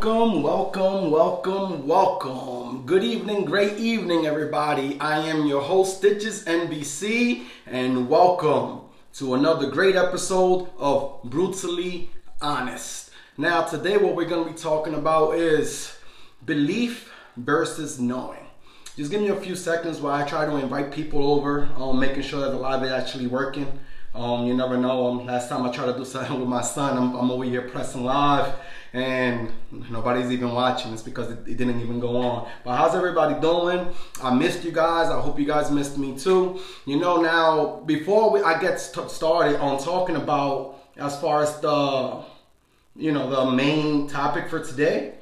Welcome. Good evening, great evening, everybody. I am your host, Stitches NBC, and welcome to another great episode of Brutally Honest. Now, today what we're going to be talking about is belief versus knowing. Just give me a few seconds while I try to invite people over, making sure that the live is actually working. You never know. Last time I tried to do something with my son, I'm over here pressing live and nobody's even watching. It's because it didn't even go on. But how's everybody doing? I missed you guys. I hope you guys missed me too. Now before I get started on talking about as far as the main topic for today,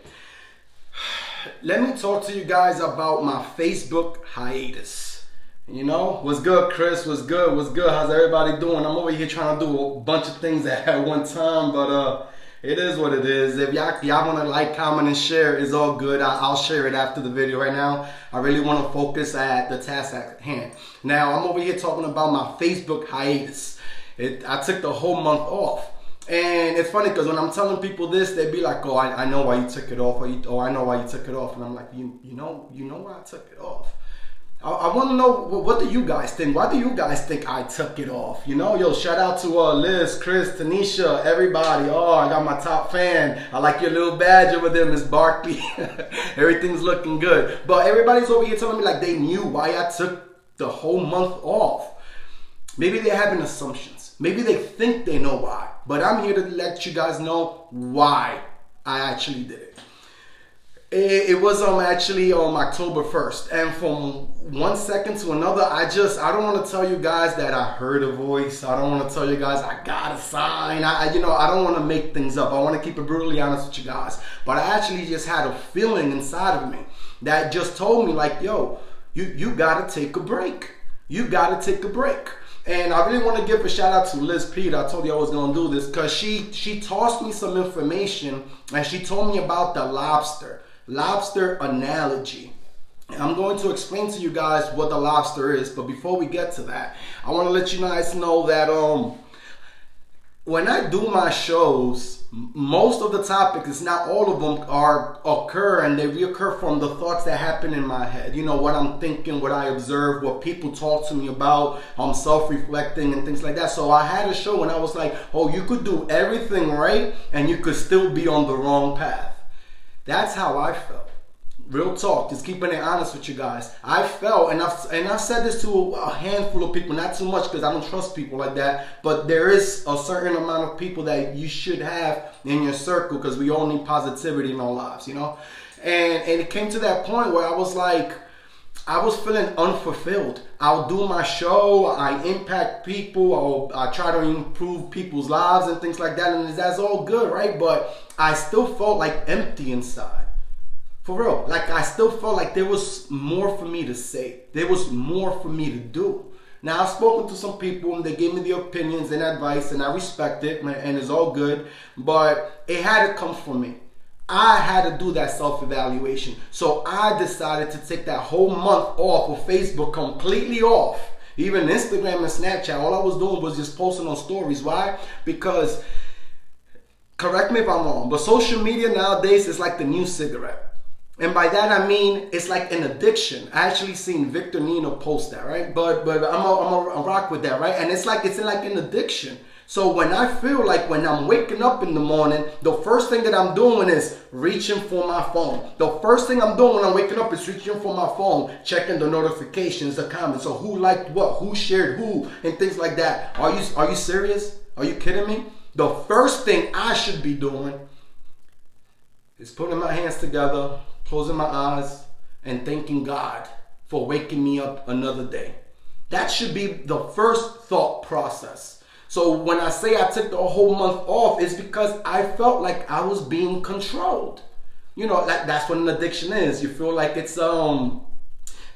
let me talk to you guys about my Facebook hiatus. What's good, Chris? What's good? How's everybody doing? I'm over here trying to do a bunch of things at one time, but it is what it is. If y'all want to like, comment, and share, it's all good. I'll share it after the video. Right now, I really want to focus at the task at hand. Now, I'm over here talking about my Facebook hiatus. I took the whole month off. And it's funny because when I'm telling people this, they be like, "Oh, I know why you took it off," or I know why you took it off. And I'm like, you know why I took it off. I want to know, what do you guys think? Why do you guys think I took it off? Yo, shout out to Liz, Chris, Tanisha, everybody. Oh, I got my top fan. I like your little badge over there, Miss Barkley. Everything's looking good. But everybody's over here telling me like they knew why I took the whole month off. Maybe they're having assumptions. Maybe they think they know why. But I'm here to let you guys know why I actually did it. It was actually on October 1st, and from one second to another, I don't want to tell you guys that I heard a voice. I don't want to tell you guys I got a sign. I don't want to make things up. I want to keep it brutally honest with you guys. But I actually just had a feeling inside of me that just told me like, yo, you gotta take a break. You gotta take a break. And I really want to give a shout out to Liz Peter. I told you I was going to do this because she tossed me some information and she told me about the lobster analogy. And I'm going to explain to you guys what the lobster is, but before we get to that, I want to let you guys know that when I do my shows, most of the topics, not all of them, occur and they reoccur from the thoughts that happen in my head. What I'm thinking, what I observe, what people talk to me about. I'm self-reflecting and things like that. So I had a show and I was like, oh, you could do everything right and you could still be on the wrong path. That's how I felt. Real talk, just keeping it honest with you guys. I felt, and I've said this to a handful of people, not too much because I don't trust people like that, but there is a certain amount of people that you should have in your circle because we all need positivity in our lives, And it came to that point where I was like, I was feeling unfulfilled. I'll do my show, I impact people, I try to improve people's lives and things like that, and that's all good, right? But I still felt like empty inside. For real. Like I still felt like there was more for me to say. There was more for me to do. Now I've spoken to some people and they gave me the opinions and advice and I respect it and it's all good, but it had to come from me. I had to do that self-evaluation. So I decided to take that whole month off of Facebook, completely off. Even Instagram and Snapchat, all I was doing was just posting on stories. Why? Because, correct me if I'm wrong, but social media nowadays is like the new cigarette. And by that I mean it's like an addiction. I actually seen Victor Nino post that, right? But I'm a rock with that, right? And it's like an addiction. So when I feel like when I'm waking up in the morning, the first thing that I'm doing is reaching for my phone. The first thing I'm doing when I'm waking up is reaching for my phone, checking the notifications, the comments. So who liked what, who shared who, and things like that. Are you serious? Are you kidding me? The first thing I should be doing is putting my hands together, closing my eyes, and thanking God for waking me up another day. That should be the first thought process. So when I say I took the whole month off, it's because I felt like I was being controlled. Like that's what an addiction is. You feel like it's an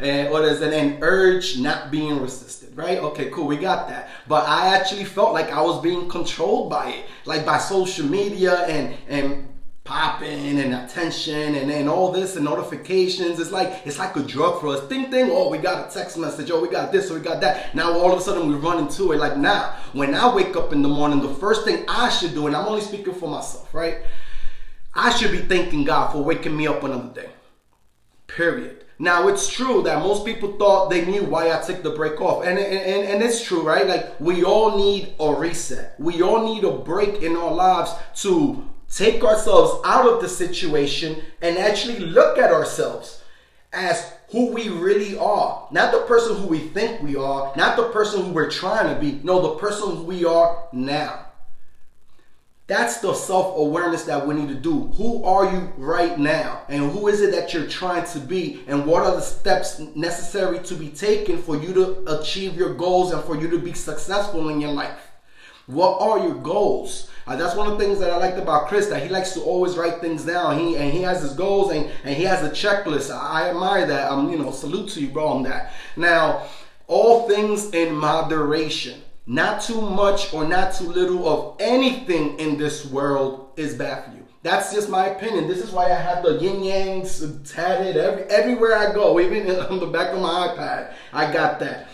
urge not being resisted, right? Okay, cool, we got that. But I actually felt like I was being controlled by it, like by social media and popping and attention and then all this and notifications. It's like a drug for us. Ding ding, oh, we got a text message, oh, we got this, or we got that. Now all of a sudden we run into it. Like now, when I wake up in the morning, the first thing I should do, and I'm only speaking for myself, right? I should be thanking God for waking me up another day. Period. Now, it's true that most people thought they knew why I took the break off. And it's true, right? Like, we all need a reset. We all need a break in our lives to take ourselves out of the situation and actually look at ourselves as who we really are. Not the person who we think we are, not the person who we're trying to be. No, the person who we are now. That's the self-awareness that we need to do. Who are you right now? And who is it that you're trying to be? And what are the steps necessary to be taken for you to achieve your goals and for you to be successful in your life? What are your goals? That's one of the things that I liked about Chris, that he likes to always write things down. He has his goals and he has a checklist. I admire that. Salute to you, bro, on that. Now, all things in moderation. Not too much or not too little of anything in this world is bad for you. That's just my opinion. This is why I have the yin yangs tatted everywhere I go, even on the back of my iPad. I got that.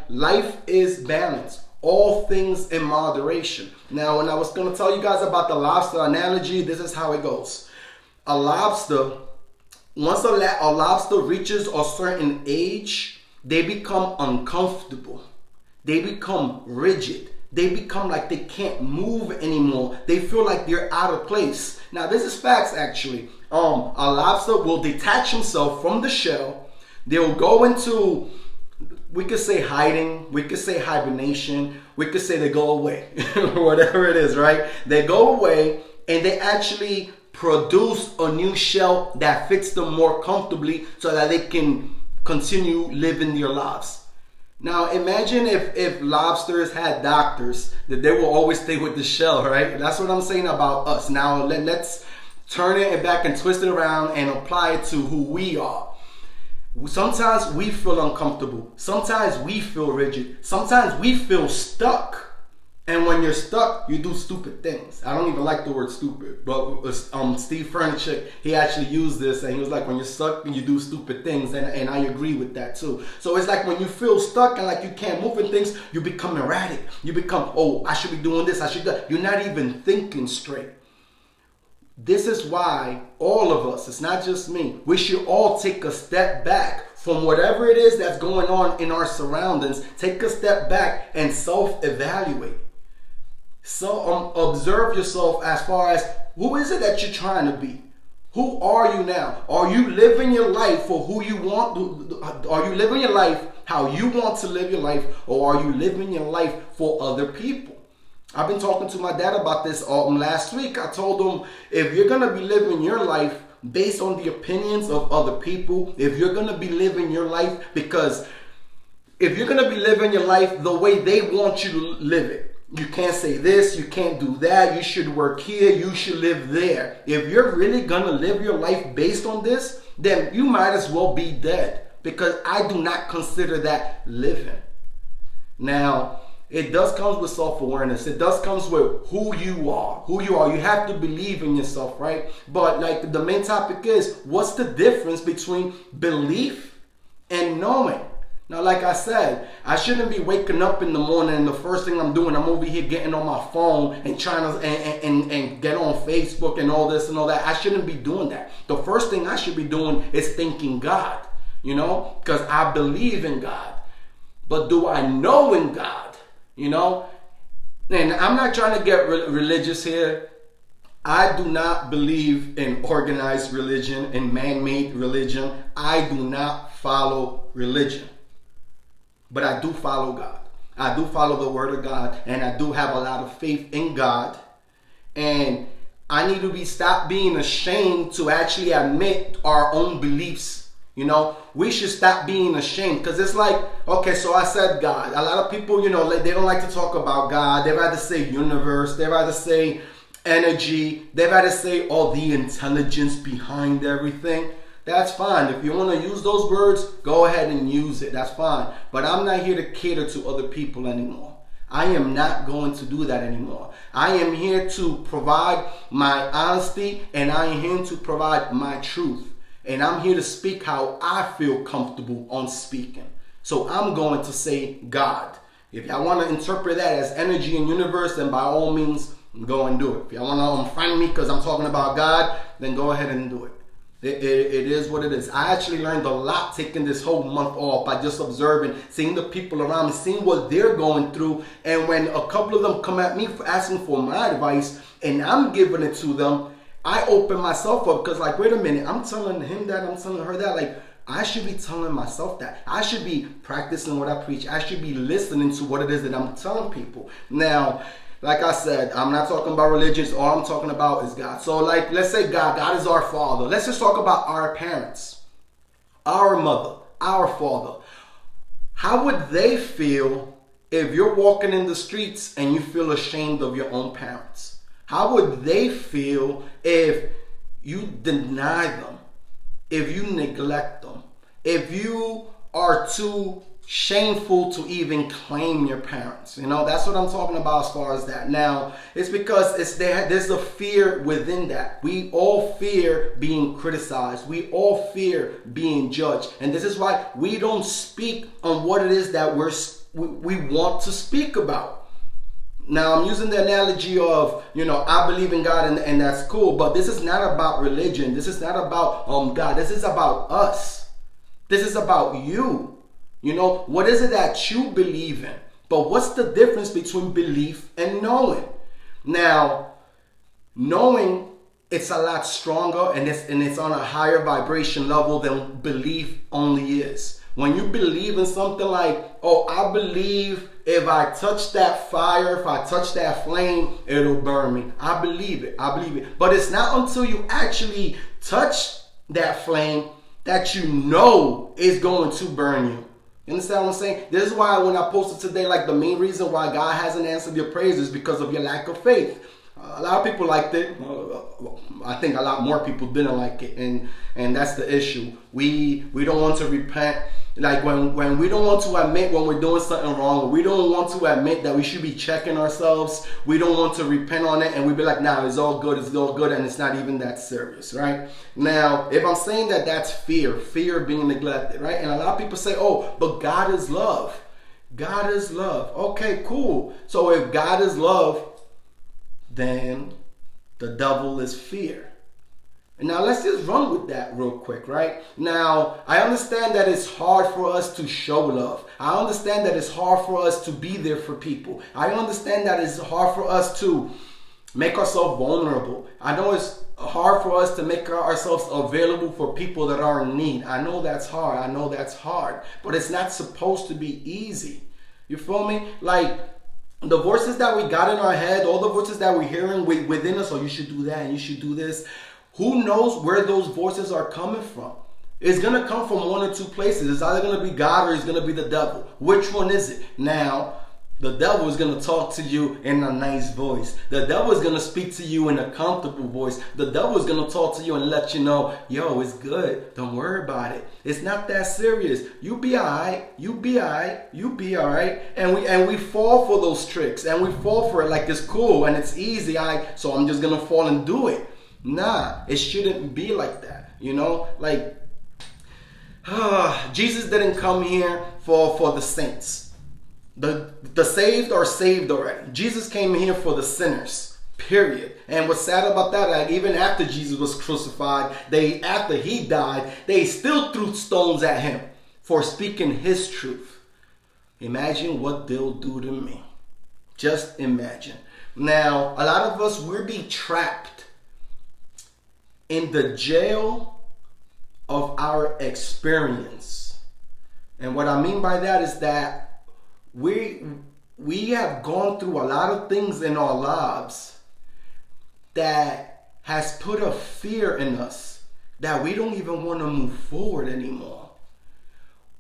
Life is balance. All things in moderation. Now, when I was going to tell you guys about the lobster analogy, this is how it goes. A lobster, once a lobster reaches a certain age, they become uncomfortable. They become rigid. They become like they can't move anymore. They feel like they're out of place. Now, this is facts, actually. A lobster will detach himself from the shell. They'll go into, we could say hiding. We could say hibernation. We could say they go away. Whatever it is, right? They go away and they actually produce a new shell that fits them more comfortably so that they can continue living their lives. Now, imagine if lobsters had doctors, that they will always stay with the shell, right? That's what I'm saying about us. Now, let's turn it back and twist it around and apply it to who we are. Sometimes we feel uncomfortable. Sometimes we feel rigid. Sometimes we feel stuck. And when you're stuck, you do stupid things. I don't even like the word stupid, but Steve Furnichek, he actually used this, and he was like, when you're stuck, you do stupid things, and I agree with that too. So it's like when you feel stuck and like you can't move in things, you become erratic. You become, I should be doing this, I should do that. You're not even thinking straight. This is why all of us, it's not just me, we should all take a step back from whatever it is that's going on in our surroundings. Take a step back and self-evaluate. So observe yourself as far as who is it that you're trying to be? Who are you now? Are you living your life for who you want? Are you living your life how you want to live your life, or are you living your life for other people? I've been talking to my dad about this last week. I told him, if you're going to be living your life based on the opinions of other people, if you're going to be living your life if you're going to be living your life the way they want you to live it, you can't say this, you can't do that, you should work here, you should live there. If you're really gonna live your life based on this, then you might as well be dead, because I do not consider that living. Now, it does come with self-awareness. It does come with who you are. You have to believe in yourself, right? But like the main topic is, what's the difference between belief and knowing? Now, like I said, I shouldn't be waking up in the morning and the first thing I'm doing, I'm over here getting on my phone and trying to and get on Facebook and all this and all that. I shouldn't be doing that. The first thing I should be doing is thanking God, because I believe in God. But do I know in God, And I'm not trying to get religious here. I do not believe in organized religion and man-made religion. I do not follow religion. But I do follow God. I do follow the word of God, and I do have a lot of faith in God. And I need to stop being ashamed to actually admit our own beliefs. We should stop being ashamed, because it's like, okay, so I said God. A lot of people, they don't like to talk about God. They'd rather say universe. They'd rather say energy. They'd rather say all the intelligence behind everything. That's fine. If you want to use those words, go ahead and use it. That's fine. But I'm not here to cater to other people anymore. I am not going to do that anymore. I am here to provide my honesty, and I am here to provide my truth. And I'm here to speak how I feel comfortable on speaking. So I'm going to say God. If y'all want to interpret that as energy and universe, then by all means, go and do it. If y'all want to unfriend me because I'm talking about God, then go ahead and do it. It is what it is. I actually learned a lot taking this whole month off by just observing, seeing the people around me, seeing what they're going through. And when a couple of them come at me for asking for my advice and I'm giving it to them, I open myself up because like, wait a minute, I'm telling him that, I'm telling her that. Like, I should be telling myself that. I should be practicing what I preach. I should be listening to what it is that I'm telling people. Now, like I said, I'm not talking about religions. All I'm talking about is God. So like, let's say God is our father. Let's just talk about our parents, our mother, our father. How would they feel if you're walking in the streets and you feel ashamed of your own parents? How would they feel if you deny them, if you neglect them, if you are too shameful to even claim your parents? You know, that's what I'm talking about as far as that. Now, it's because there's a fear within that. We all fear being criticized. We all fear being judged. And this is why we don't speak on what it is that we want to speak about. Now, I'm using the analogy of, you know, I believe in God and that's cool, but this is not about religion. This is not about God. This is about us. This is about you. You know, what is it that you believe in? But what's the difference between belief and knowing? Now, knowing, it's a lot stronger and it's on a higher vibration level than belief only is. When you believe in something like, oh, I believe if I touch that fire, if I touch that flame, it'll burn me. I believe it. I believe it. But it's not until you actually touch that flame that you know it's going to burn you. You understand what I'm saying? This is why when I posted today, like the main reason why God hasn't answered your prayers is because of your lack of faith. A lot of people liked it. I think a lot more people didn't like it, and that's the issue. We don't want to repent. Like when we don't want to admit when we're doing something wrong, we don't want to admit that we should be checking ourselves. We don't want to repent on it, and we be like, nah, it's all good, and it's not even that serious, right? Now, if I'm saying that, that's fear of being neglected, right? And a lot of people say, oh, but God is love. God is love. Okay, cool. So if God is love, then the devil is fear. And now let's just run with that real quick, right? Now, I understand that it's hard for us to show love. I understand that it's hard for us to be there for people. I understand that it's hard for us to make ourselves vulnerable. I know it's hard for us to make ourselves available for people that are in need. I know that's hard. I know that's hard. But it's not supposed to be easy. You feel me? Like, the voices that we got in our head, all the voices that we're hearing within us, oh, you should do that and you should do this. Who knows where those voices are coming from? It's going to come from one or two places. It's either going to be God or it's going to be the devil. Which one is it? Now, the devil is going to talk to you in a nice voice. The devil is going to speak to you in a comfortable voice. The devil is going to talk to you and let you know, yo, it's good. Don't worry about it. It's not that serious. You be all right. You be all right. You be all right. And we fall for those tricks. And we fall for it like it's cool and it's easy. So I'm just going to fall and do it. Nah, it shouldn't be like that. You know, like Jesus didn't come here for the saints. The saved are saved already. Jesus came here for the sinners, period. And what's sad about that, like even after Jesus was crucified, after he died, they still threw stones at him for speaking his truth. Imagine what they'll do to me. Just imagine. Now, a lot of us, we're being trapped in the jail of our experience. And what I mean by that is that we have gone through a lot of things in our lives that has put a fear in us that we don't even want to move forward anymore.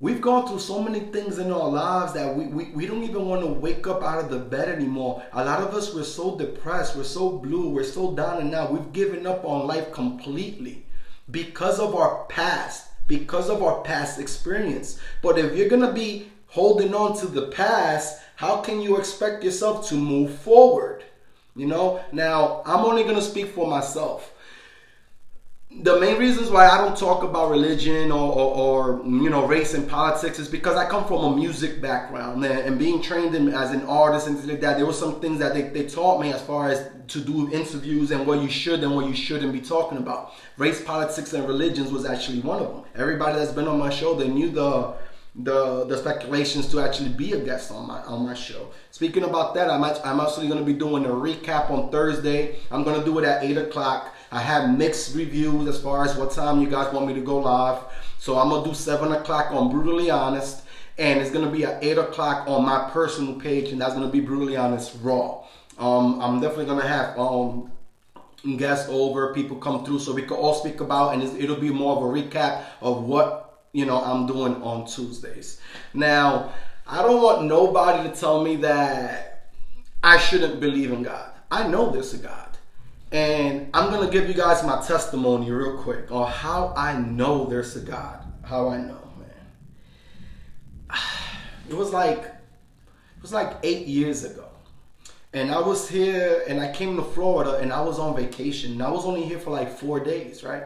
We've gone through so many things in our lives that we don't even want to wake up out of the bed anymore. A lot of us, we're so depressed, we're so blue, we're so down and out. We've given up on life completely because of our past experience. But if you're going to be holding on to the past, how can you expect yourself to move forward? You know, now I'm only going to speak for myself. the main reasons why I don't talk about religion or race and politics is because I come from a music background, and being trained as an artist and things like that. There were some things that they taught me as far as to do interviews and what you should and what you shouldn't be talking about. Race, politics, and religions was actually one of them. Everybody that's been on my show, they knew the speculations to actually be a guest on my show. Speaking about that, I'm actually going to be doing a recap on Thursday. I'm going to do it at 8 o'clock. I have mixed reviews as far as what time you guys want me to go live. So I'm going to do 7 o'clock on Brutally Honest. And it's going to be at 8 o'clock on my personal page. And that's going to be Brutally Honest Raw. I'm definitely going to have guests over, people come through so we can all speak about. And it'll be more of a recap of what I'm doing on Tuesdays. Now, I don't want nobody to tell me that I shouldn't believe in God. I know there's a God. And I'm going to give you guys my testimony real quick on how I know there's a God. How I know, man. It was like 8 years ago. And I was here and I came to Florida and I was on vacation. And I was only here for like 4 days, right?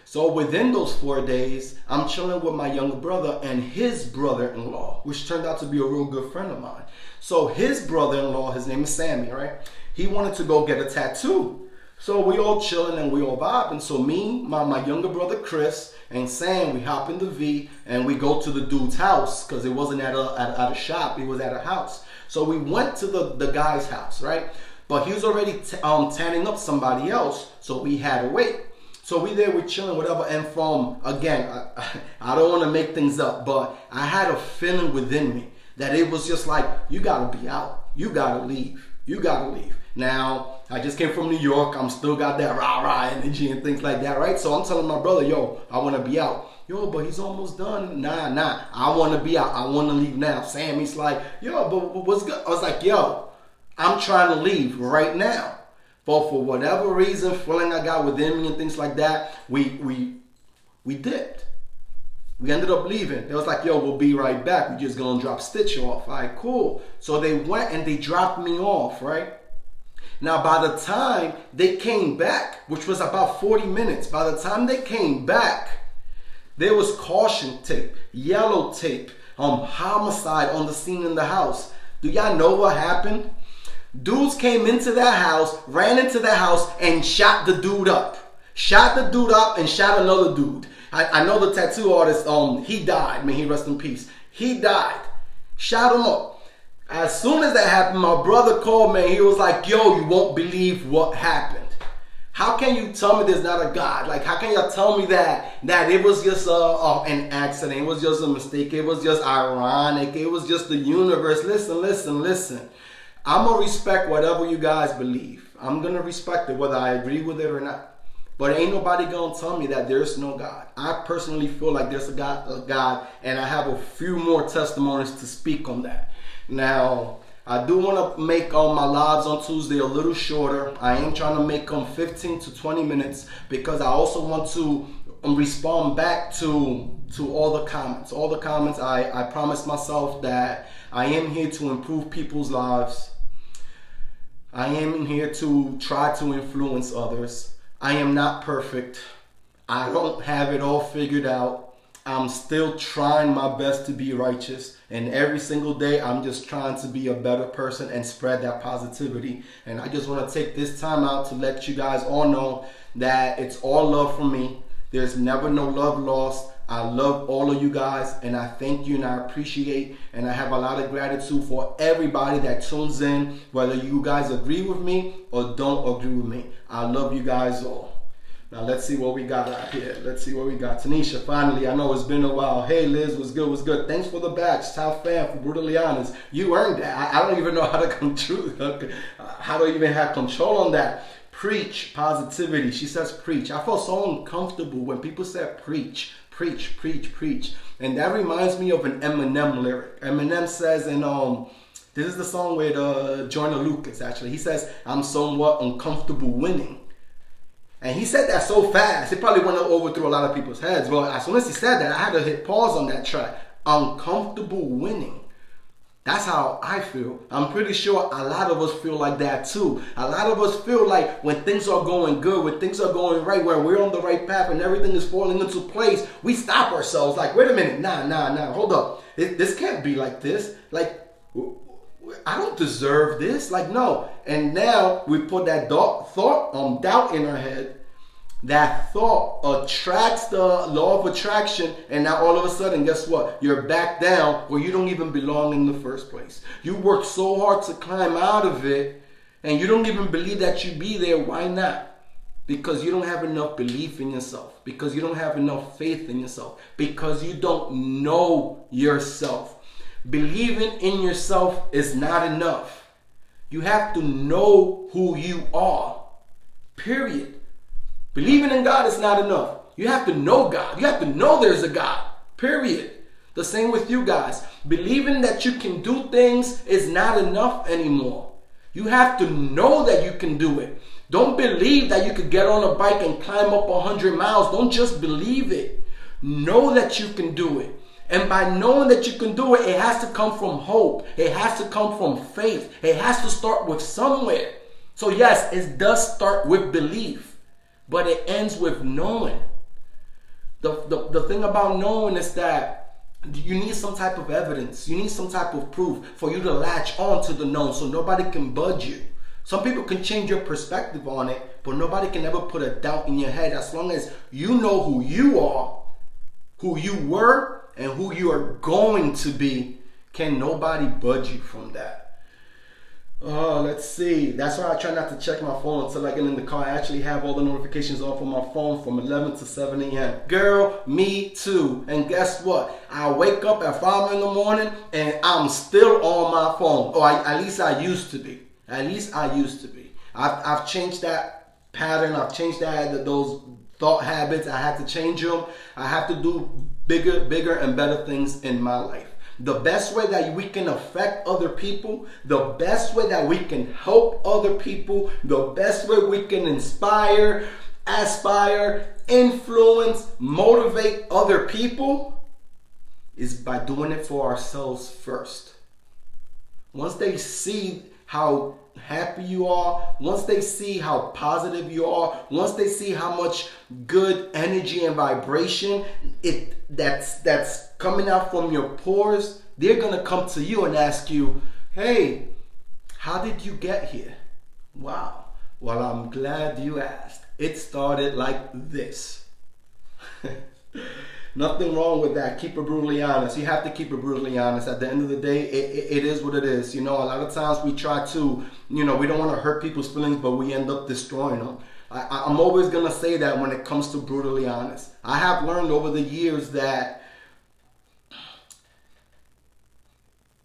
So within those 4 days, I'm chilling with my younger brother and his brother-in-law, which turned out to be a real good friend of mine. So his brother-in-law, his name is Sammy, right? He wanted to go get a tattoo. So we all chilling and we all vibing. So me, my younger brother Chris, and Sam, we hop in the V and we go to the dude's house because it wasn't at a shop, it was at a house. So we went to the guy's house, right? But he was already tanning up somebody else, so we had to wait. So we there, we're chilling, whatever. And again, I don't want to make things up, but I had a feeling within me that it was just like, you gotta be out, you gotta leave, you gotta leave. Now, I just came from New York. I'm still got that rah-rah energy and things like that, right? So I'm telling my brother, yo, I want to be out. Yo, but he's almost done. Nah. I want to be out. I want to leave now. Sammy's like, yo, but what's good? I was like, yo, I'm trying to leave right now. But for whatever reason, feeling I got within me and things like that, we dipped. We ended up leaving. It was like, yo, we'll be right back. We're just going to drop Stitch off. All right, cool. So they went and they dropped me off, right? Now, by the time they came back, which was about 40 minutes, by the time they came back, there was caution tape, yellow tape, homicide on the scene in the house. Do y'all know what happened? Dudes came into that house, ran into the house, and shot the dude up. Shot the dude up and shot another dude. I know the tattoo artist, he died. May he rest in peace. He died. Shot him up. As soon as that happened, my brother called me and he was like, yo, you won't believe what happened. How can you tell me there's not a God? Like, how can y'all tell me that it was just an accident? It was just a mistake. It was just ironic. It was just the universe. Listen. I'm going to respect whatever you guys believe. I'm going to respect it, whether I agree with it or not. But ain't nobody going to tell me that there's no God. I personally feel like there's a God, and I have a few more testimonies to speak on that. Now, I do want to make my lives on Tuesday a little shorter. I am trying to make them 15 to 20 minutes because I also want to respond back to all the comments. All the comments, I promised myself that I am here to improve people's lives. I am here to try to influence others. I am not perfect. I don't have it all figured out. I'm still trying my best to be righteous. And every single day, I'm just trying to be a better person and spread that positivity. And I just want to take this time out to let you guys all know that it's all love from me. There's never no love lost. I love all of you guys, and I thank you and I appreciate, and I have a lot of gratitude for everybody that tunes in, whether you guys agree with me or don't agree with me. I love you guys all. Now let's see what we got out here. Let's see what we got. Tanisha, finally, I know it's been a while. Hey Liz, what's good? Thanks for the badge. Top fan for Brutally Honest. You earned that. I don't even know how to even have control on that. Preach positivity. She says preach. I felt so uncomfortable when people said preach. And that reminds me of an Eminem lyric. Eminem says in this is the song with Joyner Lucas actually. He says, I'm somewhat uncomfortable winning. And he said that so fast, it probably went over through a lot of people's heads. But as soon as he said that, I had to hit pause on that track. Uncomfortable winning. That's how I feel. I'm pretty sure a lot of us feel like that too. A lot of us feel like when things are going good, when things are going right, when we're on the right path and everything is falling into place, we stop ourselves like, wait a minute, nah, hold up. This can't be like this. Like, I don't deserve this. Like, no. And now we put that doubt in our head. That thought attracts the law of attraction, and now all of a sudden, guess what? You're back down where you don't even belong in the first place. You worked so hard to climb out of it, and you don't even believe that you be there. Why not? Because you don't have enough belief in yourself. Because you don't have enough faith in yourself. Because you don't know yourself. Believing in yourself is not enough. You have to know who you are. Period. Believing in God is not enough. You have to know God. You have to know there's a God. Period. The same with you guys. Believing that you can do things is not enough anymore. You have to know that you can do it. Don't believe that you could get on a bike and climb up 100 miles. Don't just believe it. Know that you can do it. And by knowing that you can do it, it has to come from hope. It has to come from faith. It has to start with somewhere. So yes, it does start with belief. But it ends with knowing. The thing about knowing is that you need some type of evidence. You need some type of proof for you to latch on to the known so nobody can budge you. Some people can change your perspective on it, but nobody can ever put a doubt in your head. As long as you know who you are, who you were, and who you are going to be, can nobody budge you from that. Oh, let's see. That's why I try not to check my phone until I get in the car. I actually have all the notifications off on my phone from 11 to 7 a.m. Girl, me too. And guess what? I wake up at 5 in the morning and I'm still on my phone. Or at least I used to be. At least I used to be. I've changed that pattern. I've changed those thought habits. I had to change them. I have to do bigger and better things in my life. The best way that we can affect other people, the best way that we can help other people, the best way we can inspire, aspire, influence, motivate other people is by doing it for ourselves first. Once they see how happy you are, once they see how positive you are, once they see how much good energy and vibration that's coming out from your pores, they're gonna come to you and ask you, hey, how did you get here? Wow. Well, I'm glad you asked. It started like this. Nothing wrong with that. Keep it brutally honest. You have to keep it brutally honest. At the end of the day, it is what it is. You know, a lot of times we try to, we don't want to hurt people's feelings, but we end up destroying them. I'm always going to say that when it comes to brutally honest. I have learned over the years that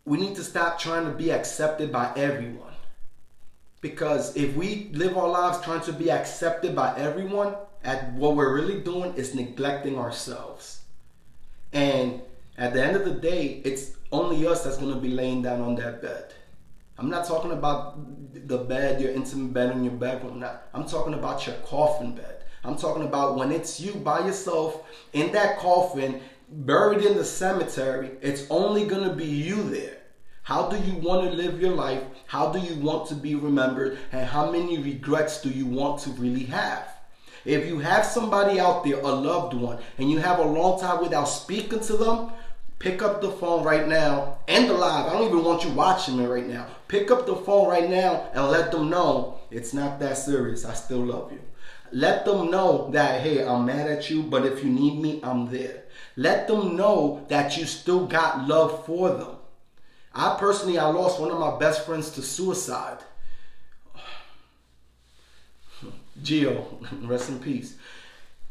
we need to stop trying to be accepted by everyone. Because if we live our lives trying to be accepted by everyone, what we're really doing is neglecting ourselves. And at the end of the day, it's only us that's going to be laying down on that bed. I'm not talking about the bed, your intimate bed in your bedroom. I'm talking about your coffin bed. I'm talking about when it's you by yourself in that coffin, buried in the cemetery. It's only going to be you there. How do you want to live your life? How do you want to be remembered? And how many regrets do you want to really have? If you have somebody out there, a loved one, and you have a long time without speaking to them, pick up the phone right now. End the live. I don't even want you watching me right now. Pick up the phone right now and let them know it's not that serious. I still love you. Let them know that, hey, I'm mad at you, but if you need me, I'm there. Let them know that you still got love for them. I lost one of my best friends to suicide. Gio, rest in peace.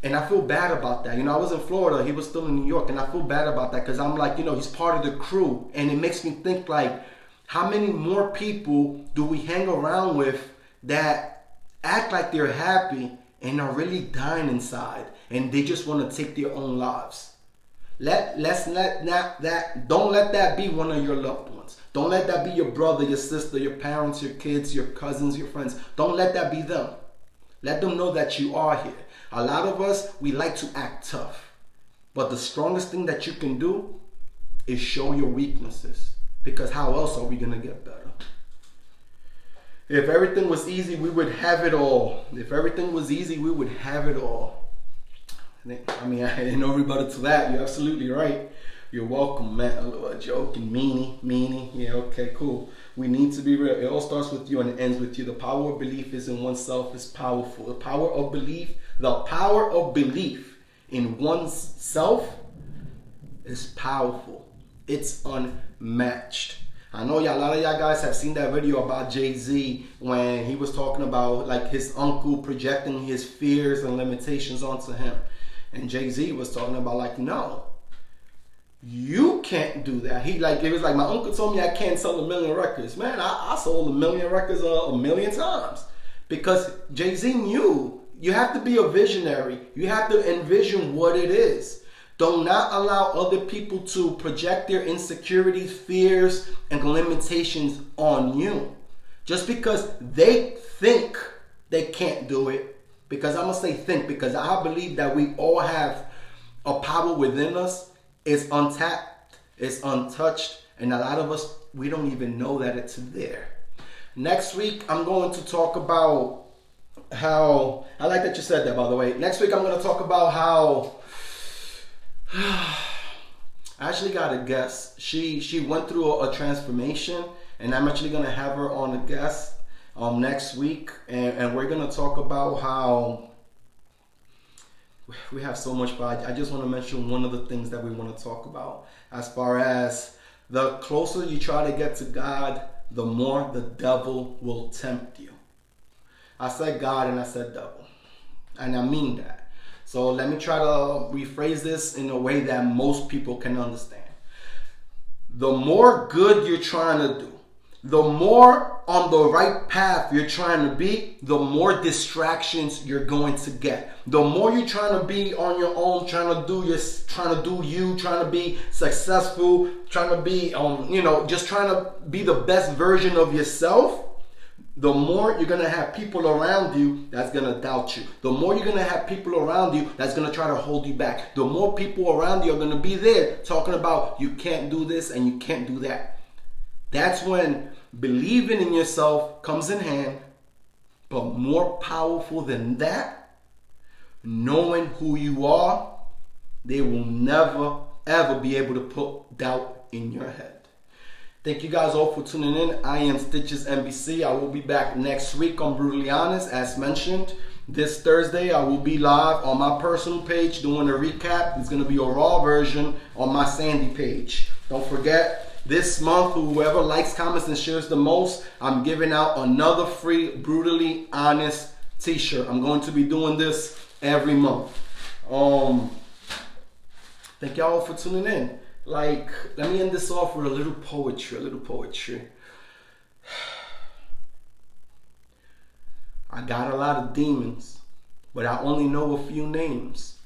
And I feel bad about that. I was in Florida, he was still in New York, and I feel bad about that because I'm like, he's part of the crew. And it makes me think like, how many more people do we hang around with that act like they're happy and are really dying inside and they just want to take their own lives? Don't let that be one of your loved ones. Don't let that be your brother, your sister, your parents, your kids, your cousins, your friends. Don't let that be them. Let them know that you are here. A lot of us, we like to act tough. But the strongest thing that you can do is show your weaknesses. Because how else are we going to get better? If everything was easy, we would have it all. If everything was easy, we would have it all. I mean, I ain't no rebuttal to that. You're absolutely right. You're welcome, man. A little joking, meanie. Yeah, okay, cool. We need to be real. It all starts with you and it ends with you. The power of belief is in oneself is powerful. The power of belief in oneself is powerful. It's unmatched. I know a lot of y'all guys have seen that video about Jay-Z when he was talking about like his uncle projecting his fears and limitations onto him. And Jay-Z was talking about like, no, you can't do that. It was like my uncle told me I can't sell 1 million records. Man, I sold 1 million records 1 million times. Because Jay-Z knew you have to be a visionary. You have to envision what it is. Do not allow other people to project their insecurities, fears, and limitations on you. Just because they think they can't do it. Because I'm going to say think, because I believe that we all have a power within us. It's untapped, it's untouched, and a lot of us, we don't even know that it's there. Next week, I'm going to talk about how, I like that you said that, by the way. Next week, I'm going to talk about how, I actually got a guest. She went through a transformation, and I'm actually going to have her on a guest next week, and we're going to talk about how we have so much, but I just want to mention one of the things that we want to talk about. As far as the closer you try to get to God, the more the devil will tempt you. I said God and I said devil, and I mean that. So let me try to rephrase this in a way that most people can understand. The more good you're trying to do, the more on the right path you're trying to be, the more distractions you're going to get. The more you're trying to be on your own, trying to do you, trying to be successful, trying to be, just trying to be the best version of yourself, the more you're going to have people around you that's going to doubt you. The more you're going to have people around you that's going to try to hold you back. The more people around you are going to be there talking about you can't do this and you can't do that. That's when believing in yourself comes in hand. But more powerful than that, knowing who you are, they will never, ever be able to put doubt in your head. Thank you guys all for tuning in. I am Stitches NBC. I will be back next week on Brutally Honest. As mentioned, this Thursday I will be live on my personal page doing a recap. It's going to be a raw version on my Sandy page. Don't forget, this month, whoever likes, comments, and shares the most, I'm giving out another free Brutally Honest t-shirt. I'm going to be doing this every month. Thank y'all for tuning in. Let me end this off with a little poetry. I got a lot of demons, but I only know a few names.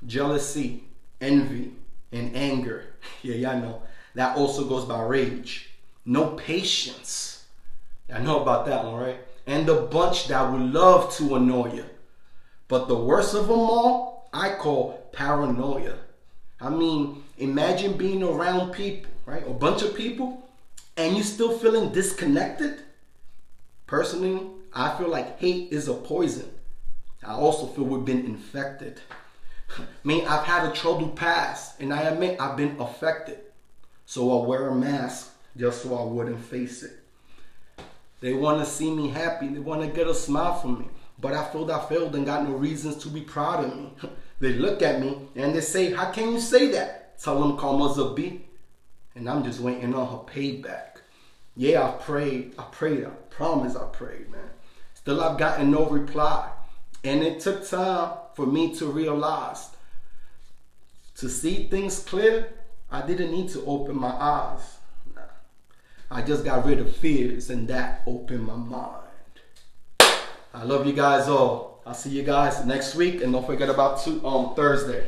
Jealousy, envy, and anger. Yeah, y'all know. That also goes by rage. No patience. I know about that one, right? And the bunch that would love to annoy you. But the worst of them all, I call paranoia. I mean, imagine being around people, right? A bunch of people, and you still feeling disconnected. Personally, I feel like hate is a poison. I also feel we've been infected. I mean, I've had a troubled past, and I admit I've been affected. So I wear a mask just so I wouldn't face it. They want to see me happy. They want to get a smile from me. But I feel I failed and got no reasons to be proud of me. They look at me and they say, how can you say that? Tell them karma's a B. And I'm just waiting on her payback. Yeah, I prayed. I promise I prayed, man. Still I've gotten no reply. And it took time for me to realize, to see things clear, I didn't need to open my eyes. Nah. I just got rid of fears and that opened my mind. I love you guys all. I'll see you guys next week, and don't forget about Thursday.